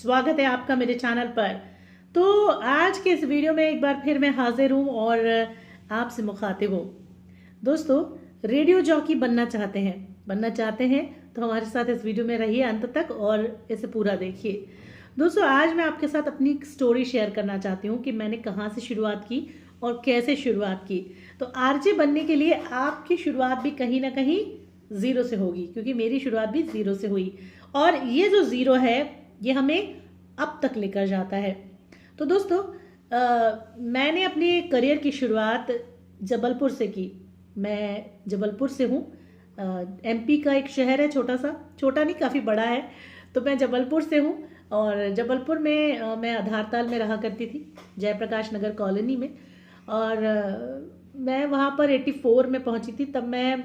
स्वागत है आपका मेरे चैनल पर। तो आज के इस वीडियो में एक बार फिर मैं हाजिर हूँ और आपसे मुखातिब हूँ। दोस्तों, रेडियो जॉकी बनना चाहते हैं तो हमारे साथ इस वीडियो में रहिए अंत तक और इसे पूरा देखिए। दोस्तों, आज मैं आपके साथ अपनी एक स्टोरी शेयर करना चाहती हूँ कि मैंने कहाँ से शुरुआत की और कैसे शुरुआत की। तो आरजे बनने के लिए आपकी शुरुआत भी कहीं ना कहीं ज़ीरो से होगी, क्योंकि मेरी शुरुआत भी ज़ीरो से हुई और ये जो ज़ीरो है ये हमें अब तक लेकर जाता है। तो दोस्तों, मैंने अपने करियर की शुरुआत जबलपुर से की। मैं जबलपुर से हूँ। एमपी का एक शहर है, छोटा नहीं, काफ़ी बड़ा है। तो मैं जबलपुर से हूँ और जबलपुर में मैं आधारताल में रहा करती थी, जयप्रकाश नगर कॉलोनी में। और मैं वहाँ पर 84 में पहुँची थी। तब मैं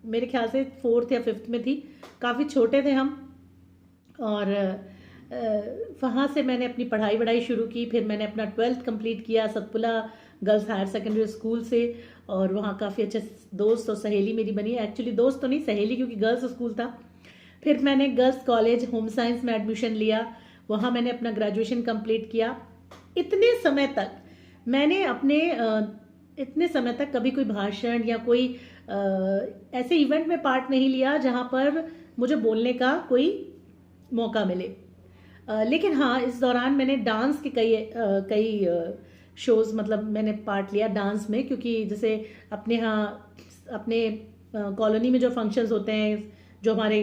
मेरे ख्याल से 4th या 5th में थी, काफ़ी छोटे थे हम। और वहाँ से मैंने अपनी पढ़ाई शुरू की। फिर मैंने अपना 12th कंप्लीट किया Satpula girls higher secondary school से, और वहाँ काफ़ी अच्छे दोस्त और सहेली मेरी बनी। एक्चुअली दोस्त तो नहीं, सहेली, क्योंकि गर्ल्स स्कूल था। फिर मैंने गर्ल्स कॉलेज होम साइंस में एडमिशन लिया, वहाँ मैंने अपना ग्रेजुएशन कंप्लीट किया। इतने समय तक मैंने इतने समय तक कभी कोई भाषण या कोई ऐसे इवेंट में पार्ट नहीं लिया जहाँ पर मुझे बोलने का कोई मौका मिले। लेकिन हाँ, इस दौरान मैंने डांस के कई शोज़, मतलब मैंने पार्ट लिया डांस में, क्योंकि जैसे अपने कॉलोनी में जो फंक्शंस होते हैं, जो हमारे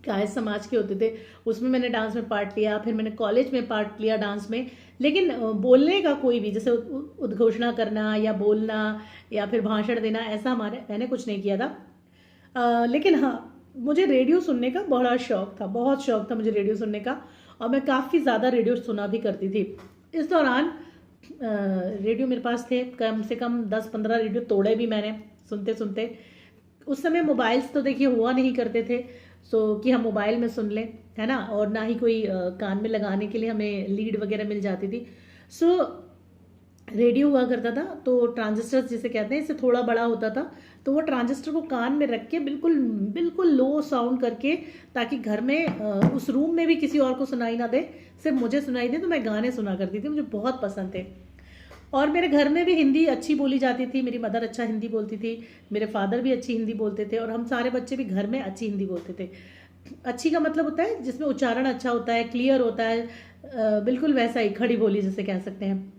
कायस्थ समाज के होते थे, उसमें मैंने डांस में पार्ट लिया। फिर मैंने कॉलेज में पार्ट लिया डांस में। लेकिन बोलने का कोई भी, जैसे उद्घोषणा करना या बोलना या फिर भाषण देना, ऐसा मैंने कुछ नहीं किया था। लेकिन हाँ, मुझे रेडियो सुनने का बहुत शौक था मुझे रेडियो सुनने का, और मैं काफ़ी ज़्यादा रेडियो सुना भी करती थी। इस दौरान रेडियो मेरे पास थे, कम से कम 10-15 रेडियो तोड़े भी मैंने सुनते सुनते। उस समय मोबाइल्स तो देखिए हुआ नहीं करते थे, कि हम मोबाइल में सुन लें, है ना, और ना ही कोई कान में लगाने के लिए हमें लीड वगैरह मिल जाती थी। रेडियो हुआ करता था, तो ट्रांजिस्टर जिसे कहते हैं, इससे थोड़ा बड़ा होता था। तो वो ट्रांजिस्टर को कान में रख के बिल्कुल बिल्कुल लो साउंड करके, ताकि घर में उस रूम में भी किसी और को सुनाई ना दे, सिर्फ मुझे सुनाई दे, तो मैं गाने सुना करती थी। मुझे बहुत पसंद थे। और मेरे घर में भी हिंदी अच्छी बोली जाती थी। मेरी मदर अच्छा हिंदी बोलती थी, मेरे फादर भी अच्छी हिंदी बोलते थे, और हम सारे बच्चे भी घर में अच्छी हिंदी बोलते थे। अच्छी का मतलब होता है जिसमें उच्चारण अच्छा होता है, क्लियर होता है, बिल्कुल वैसा ही खड़ी बोली जिसे कह सकते हैं।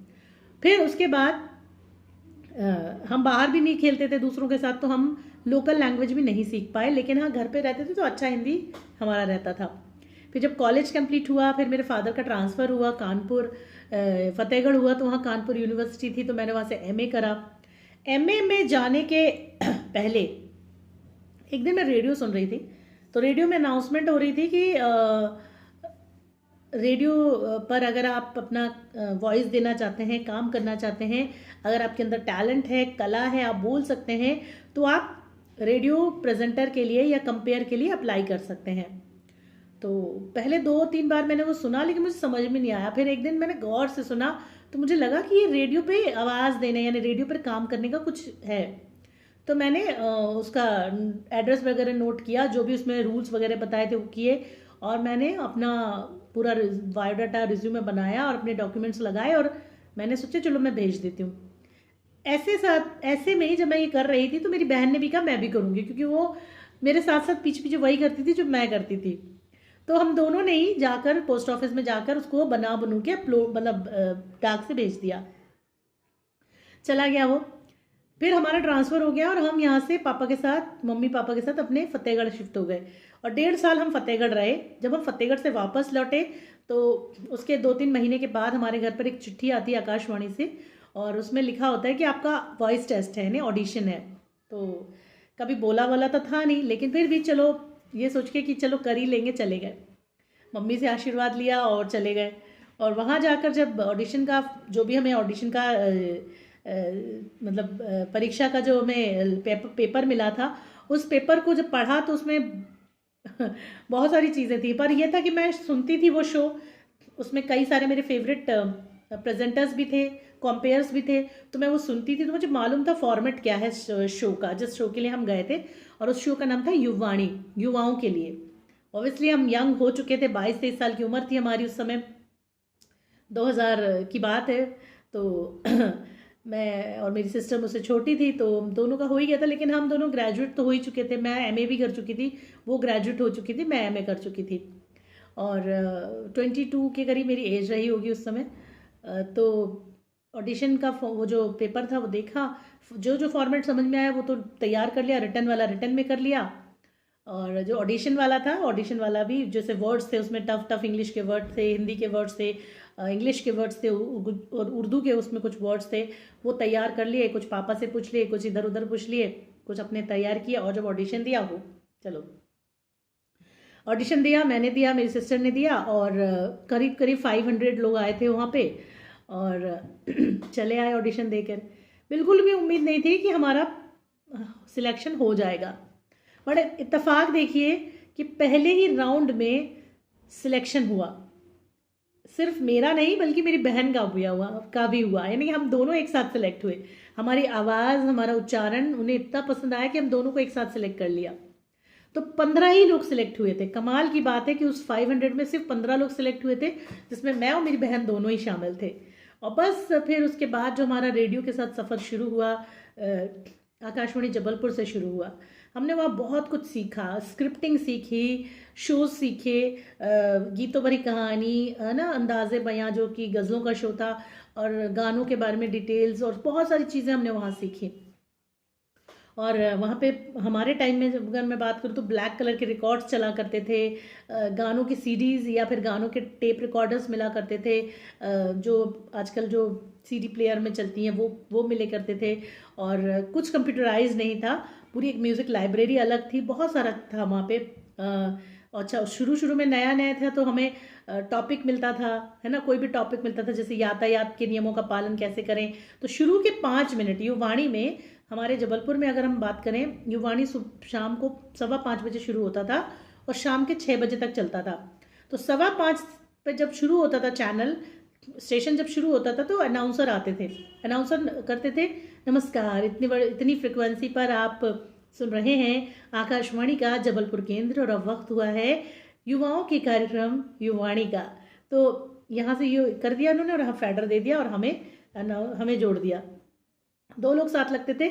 फिर उसके बाद हम बाहर भी नहीं खेलते थे दूसरों के साथ, तो हम लोकल लैंग्वेज भी नहीं सीख पाए। लेकिन हाँ, घर पे रहते थे तो अच्छा हिंदी हमारा रहता था। फिर जब कॉलेज कंप्लीट हुआ, फिर मेरे फादर का ट्रांसफ़र हुआ कानपुर, फतेहगढ़ हुआ, तो वहाँ कानपुर यूनिवर्सिटी थी, तो मैंने वहाँ से एमए करा। एमए में जाने के पहले एक दिन मैं रेडियो सुन रही थी, तो रेडियो में अनाउंसमेंट हो रही थी कि रेडियो पर अगर आप अपना वॉइस देना चाहते हैं, काम करना चाहते हैं, अगर आपके अंदर टैलेंट है, कला है, आप बोल सकते हैं, तो आप रेडियो प्रेजेंटर के लिए या कंपेयर के लिए अप्लाई कर सकते हैं। तो पहले 2-3 बार मैंने वो सुना, लेकिन मुझे समझ में नहीं आया। फिर एक दिन मैंने गौर से सुना, तो मुझे लगा कि ये रेडियो पे आवाज़ देने यानी रेडियो पर काम करने का कुछ है। तो मैंने उसका एड्रेस वगैरह नोट किया, जो भी उसमें रूल्स वगैरह बताए थे वो किए, और मैंने अपना पूरा बायोडाटा रिज्यूमे बनाया और अपने डॉक्यूमेंट्स लगाए, और मैंने सोचा चलो मैं भेज देती हूँ। ऐसे में ही जब मैं ये कर रही थी, तो मेरी बहन ने भी कहा मैं भी करूँगी, क्योंकि वो मेरे साथ साथ पीछे पीछे वही करती थी जो मैं करती थी। तो हम दोनों ने ही जाकर पोस्ट ऑफिस में जाकर उसको बनू के मतलब डाक से भेज दिया। चला गया वो। फिर हमारा ट्रांसफ़र हो गया और हम यहाँ से मम्मी पापा के साथ अपने फतेहगढ़ शिफ्ट हो गए, और 1.5 साल हम फतेहगढ़ रहे। जब हम फतेहगढ़ से वापस लौटे, तो उसके 2-3 महीने के बाद हमारे घर पर एक चिट्ठी आती है आकाशवाणी से, और उसमें लिखा होता है कि आपका वॉइस टेस्ट है, यानी ऑडिशन है। तो कभी बोला वाला तो था नहीं, लेकिन फिर भी चलो ये सोच के कि चलो कर ही लेंगे, चले गए। मम्मी से आशीर्वाद लिया और चले गए। और वहाँ जाकर जब ऑडिशन का, जो भी हमें ऑडिशन का मतलब परीक्षा का जो हमें पेपर मिला था, उस पेपर को जब पढ़ा तो उसमें बहुत सारी चीज़ें थी। पर यह था कि मैं सुनती थी वो शो, उसमें कई सारे मेरे फेवरेट प्रेजेंटर्स भी थे, कॉम्पेयर्स भी थे, तो मैं वो सुनती थी। तो मुझे मालूम था फॉर्मेट क्या है शो का, जिस शो के लिए हम गए थे, और उस शो का नाम था युवाणी, युवाओं के लिए। ऑब्वियसली हम यंग हो चुके थे, 22-23 साल की उम्र थी हमारी उस समय, 2000 की बात है। तो मैं और मेरी सिस्टर मुझसे छोटी थी, तो दोनों का हो ही गया था, लेकिन हम दोनों ग्रेजुएट तो हो ही चुके थे। मैं एमए भी कर चुकी थी, वो ग्रेजुएट हो चुकी थी, मैं एमए कर चुकी थी। और 22 के करीब मेरी एज रही होगी उस समय। तो ऑडिशन का वो जो पेपर था वो देखा, जो जो फॉर्मेट समझ में आया वो तो तैयार कर लिया, रिटर्न वाला रिटर्न में कर लिया, और जो ऑडिशन वाला था, ऑडिशन वाला भी जैसे वर्ड्स थे उसमें टफ टफ इंग्लिश के वर्ड थे, हिंदी के वर्ड्स थे, इंग्लिश के वर्ड्स थे, और उर्दू के उसमें कुछ वर्ड्स थे, वो तैयार कर लिए, कुछ पापा से पूछ लिए, कुछ इधर उधर पूछ लिए, कुछ अपने तैयार किया, और जब ऑडिशन दिया वो चलो ऑडिशन दिया, मैंने दिया, मेरी सिस्टर ने दिया, और करीब करीब 500 लोग आए थे वहाँ पे, और चले आए ऑडिशन देकर। बिल्कुल भी उम्मीद नहीं थी कि हमारा सिलेक्शन हो जाएगा, बट इत्तेफाक देखिए कि पहले ही राउंड में सिलेक्शन हुआ। सिर्फ मेरा नहीं बल्कि मेरी बहन का भी हुआ, यानी हम दोनों एक साथ सिलेक्ट हुए। हमारी आवाज़, हमारा उच्चारण उन्हें इतना पसंद आया कि हम दोनों को एक साथ सिलेक्ट कर लिया। तो 15 ही लोग सिलेक्ट हुए थे। कमाल की बात है कि उस 500 में सिर्फ 15 लोग सिलेक्ट हुए थे, जिसमें मैं और मेरी बहन दोनों ही शामिल थे। और बस फिर उसके बाद जो हमारा रेडियो के साथ सफ़र शुरू हुआ, आकाशवाणी जबलपुर से शुरू हुआ। हमने वहाँ बहुत कुछ सीखा, स्क्रिप्टिंग सीखी, शोज सीखे, गीतों भरी कहानी, है ना, अंदाज़े बयां जो कि गज़लों का शो था, और गानों के बारे में डिटेल्स, और बहुत सारी चीज़ें हमने वहाँ सीखी। और वहाँ पे हमारे टाइम में अगर मैं बात करूँ तो ब्लैक कलर के रिकॉर्ड्स चला करते थे, गानों की सीडीज़ या फिर गानों के टेप रिकॉर्डर्स मिला करते थे, जो आजकल जो सीडी प्लेयर में चलती हैं वो मिले करते थे। और कुछ कंप्यूटराइज नहीं था, पूरी एक म्यूज़िक लाइब्रेरी अलग थी, बहुत सारा था वहाँ पे। अच्छा, शुरू में नया नया था तो हमें टॉपिक मिलता था, है ना, कोई भी टॉपिक मिलता था, जैसे यातायात के नियमों का पालन कैसे करें। तो शुरू के 5 मिनट युवाणी में, हमारे जबलपुर में अगर हम बात करें, युवाणी शाम को 5:15 बजे शुरू होता था और शाम के 6 बजे तक चलता था। तो 5:15 पे जब शुरू होता था चैनल स्टेशन, जब शुरू होता था तो अनाउंसर आते थे, अनाउंसर करते थे, नमस्कार, इतनी फ्रिक्वेंसी पर आप सुन रहे हैं आकाशवाणी का जबलपुर केंद्र, और अब वक्त हुआ है युवाओं के कार्यक्रम युवाणी का। तो यहाँ से ये कर दिया उन्होंने, और फैडर दे दिया, और हमें जोड़ दिया। 2 लोग साथ लगते थे।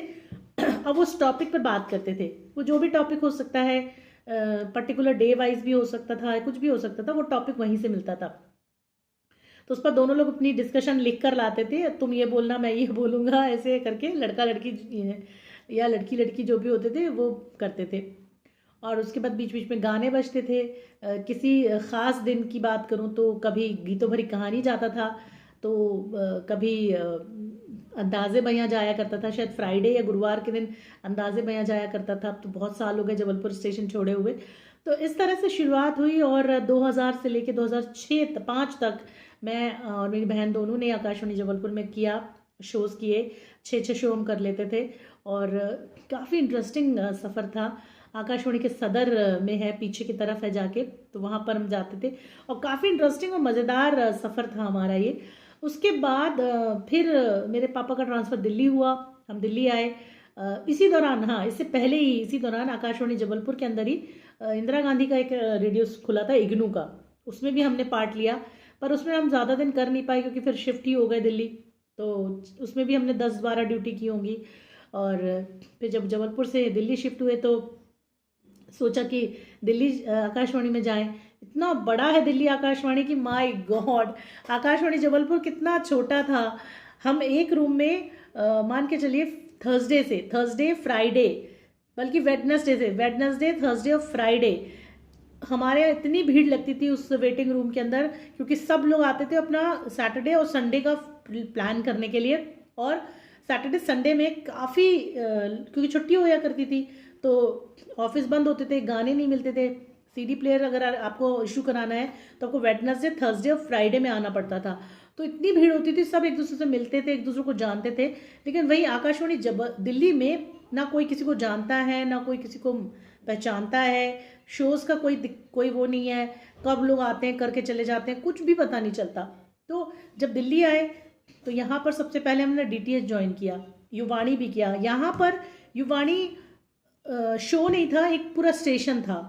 अब वो उस टॉपिक पर बात करते थे, वो जो भी टॉपिक हो सकता है, पर्टिकुलर डे वाइज भी हो सकता था, कुछ भी हो सकता था, वो टॉपिक वहीं से मिलता था। तो उस पर दोनों लोग अपनी डिस्कशन लिख कर लाते थे, तुम ये बोलना, मैं ये बोलूँगा, ऐसे करके लड़का लड़की या लड़की लड़की जो भी होते थे वो करते थे। और उसके बाद बीच बीच में गाने बजते थे। किसी ख़ास दिन की बात करूं तो कभी गीतों भरी कहानी जाता था, तो कभी अंदाज़े बयां जाया करता था, शायद फ्राइडे या गुरुवार के दिन अंदाज़े बयां जाया करता था। तो बहुत साल हो गए जबलपुर स्टेशन छोड़े हुए। तो इस तरह से शुरुआत हुई, और 2000 से लेके 2006-5 तक मैं और मेरी बहन दोनों ने आकाशवाणी जबलपुर में किया, शोज़ किए, 6 शो हम कर लेते थे। और काफ़ी इंटरेस्टिंग सफ़र था। आकाशवाणी के सदर में है, पीछे की तरफ है जाके, तो वहाँ पर हम जाते थे, और काफ़ी इंटरेस्टिंग और मज़ेदार सफ़र था हमारा ये। उसके बाद फिर मेरे पापा का ट्रांसफ़र दिल्ली हुआ, हम दिल्ली आए। इसी दौरान, हाँ, इससे पहले ही इसी दौरान आकाशवाणी जबलपुर के अंदर ही इंदिरा गांधी का एक रेडियो खुला था, इग्नू का, उसमें भी हमने पार्ट लिया। पर उसमें हम ज़्यादा दिन कर नहीं पाए क्योंकि फिर शिफ्ट ही हो गए दिल्ली, तो उसमें भी हमने 10-12 ड्यूटी की होंगी। और फिर जब जबलपुर से दिल्ली शिफ्ट हुए तो सोचा कि दिल्ली आकाशवाणी में जाएं। इतना बड़ा है दिल्ली आकाशवाणी की, माय गॉड। आकाशवाणी जबलपुर कितना छोटा था। हम एक रूम में मान के चलिए थर्सडे फ्राइडे, बल्कि वेडनेसडे थर्सडे और फ्राइडे हमारे यहाँ इतनी भीड़ लगती थी उस वेटिंग रूम के अंदर, क्योंकि सब लोग आते थे अपना सैटरडे और संडे का प्लान करने के लिए। और सैटरडे संडे में काफ़ी क्योंकि छुट्टी होया करती थी तो ऑफिस बंद होते थे, गाने नहीं मिलते थे। सीडी प्लेयर अगर आपको इशू कराना है तो आपको वेडनेसडे थर्सडे और फ्राइडे में आना पड़ता था। तो इतनी भीड़ होती थी, सब एक दूसरे से मिलते थे, एक दूसरे को जानते थे। लेकिन वही आकाशवाणी दिल्ली में ना कोई किसी को जानता है, ना कोई किसी को पहचानता है। शोज़ का कोई वो नहीं है, कब लोग आते हैं करके चले जाते हैं, कुछ भी पता नहीं चलता। तो जब दिल्ली आए तो यहाँ पर सबसे पहले हमने DTH ज्वाइन किया, युवाणी भी किया। यहाँ पर युवाणी शो नहीं था, एक पूरा स्टेशन था।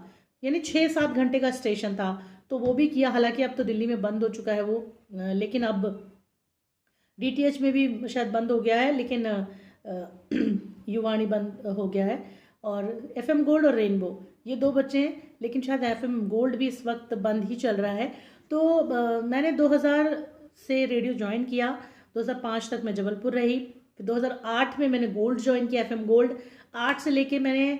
यानी 6-7 घंटे का स्टेशन था, तो वो भी किया। हालांकि अब तो दिल्ली में बंद हो चुका है वो, लेकिन अब डीटीएच में भी शायद बंद हो गया है, लेकिन युवाणी बंद हो गया है। और एफएम गोल्ड और रेनबो ये दो बच्चे हैं, लेकिन शायद एफएम गोल्ड भी इस वक्त बंद ही चल रहा है। तो मैंने 2000 से रेडियो ज्वाइन किया, 2005 तक मैं जबलपुर रही, फिर 2008 में मैंने गोल्ड ज्वाइन किया, एफएम गोल्ड। 8 से लेके मैंने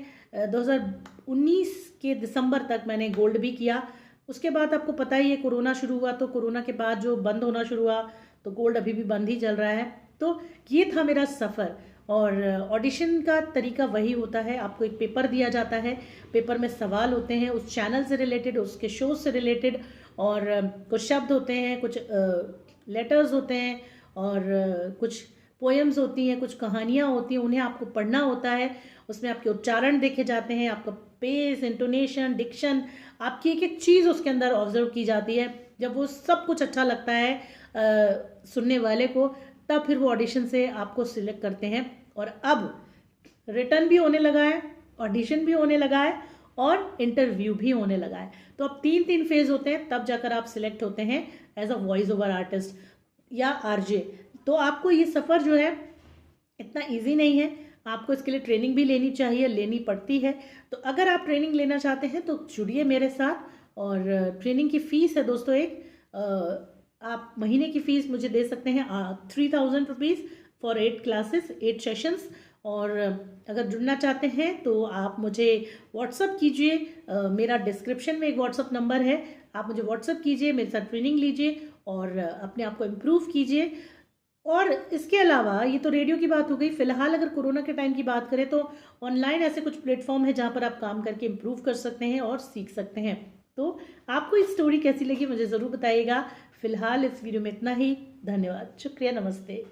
2019 के दिसंबर तक मैंने गोल्ड भी किया। उसके बाद आपको पता ही है कोरोना शुरू हुआ, तो कोरोना के बाद जो बंद होना शुरू हुआ, तो गोल्ड अभी भी बंद ही चल रहा है। तो ये था मेरा सफ़र। और ऑडिशन का तरीका वही होता है, आपको एक पेपर दिया जाता है, पेपर में सवाल होते हैं उस चैनल से रिलेटेड, उसके शो से रिलेटेड, और कुछ शब्द होते हैं, कुछ लेटर्स होते हैं, और कुछ पोएम्स होती हैं, कुछ कहानियाँ होती हैं, उन्हें आपको पढ़ना होता है। उसमें आपके उच्चारण देखे जाते हैं, आपका पेस, इंटोनेशन, डिक्शन, आपकी एक एक चीज़ उसके अंदर ऑब्जर्व की जाती है। जब वो सब कुछ अच्छा लगता है सुनने वाले को, तब फिर वो ऑडिशन से आपको सिलेक्ट करते हैं। और अब रिटर्न भी होने लगा है, ऑडिशन भी होने लगा है, और इंटरव्यू भी होने लगा है। तो अब 3 फेज होते हैं, तब जाकर आप सिलेक्ट होते हैं as a voice over artist या आरजे। तो आपको ये सफ़र जो है इतना इजी नहीं है, आपको इसके लिए ट्रेनिंग भी लेनी चाहिए, लेनी पड़ती है। तो अगर आप ट्रेनिंग लेना चाहते हैं तो जुड़िए मेरे साथ। और ट्रेनिंग की फ़ीस है दोस्तों आप महीने की फ़ीस मुझे दे सकते हैं 3000 रुपीज़ फॉर 8 क्लासेस, 8 सेशंस। और अगर जुड़ना चाहते हैं तो आप मुझे व्हाट्सअप कीजिए, मेरा डिस्क्रिप्शन में एक व्हाट्सअप नंबर है, आप मुझे व्हाट्सअप कीजिए, मेरे साथ ट्रेनिंग लीजिए और अपने आप को इम्प्रूव कीजिए। और इसके अलावा ये तो रेडियो की बात हो गई। फिलहाल अगर कोरोना के टाइम की बात करें तो ऑनलाइन ऐसे कुछ प्लेटफॉर्म है जहाँ पर आप काम करके इम्प्रूव कर सकते हैं और सीख सकते हैं। तो आपको ये स्टोरी कैसी लगी मुझे ज़रूर बताइएगा। फिलहाल इस वीडियो में इतना ही। धन्यवाद, शुक्रिया, नमस्ते।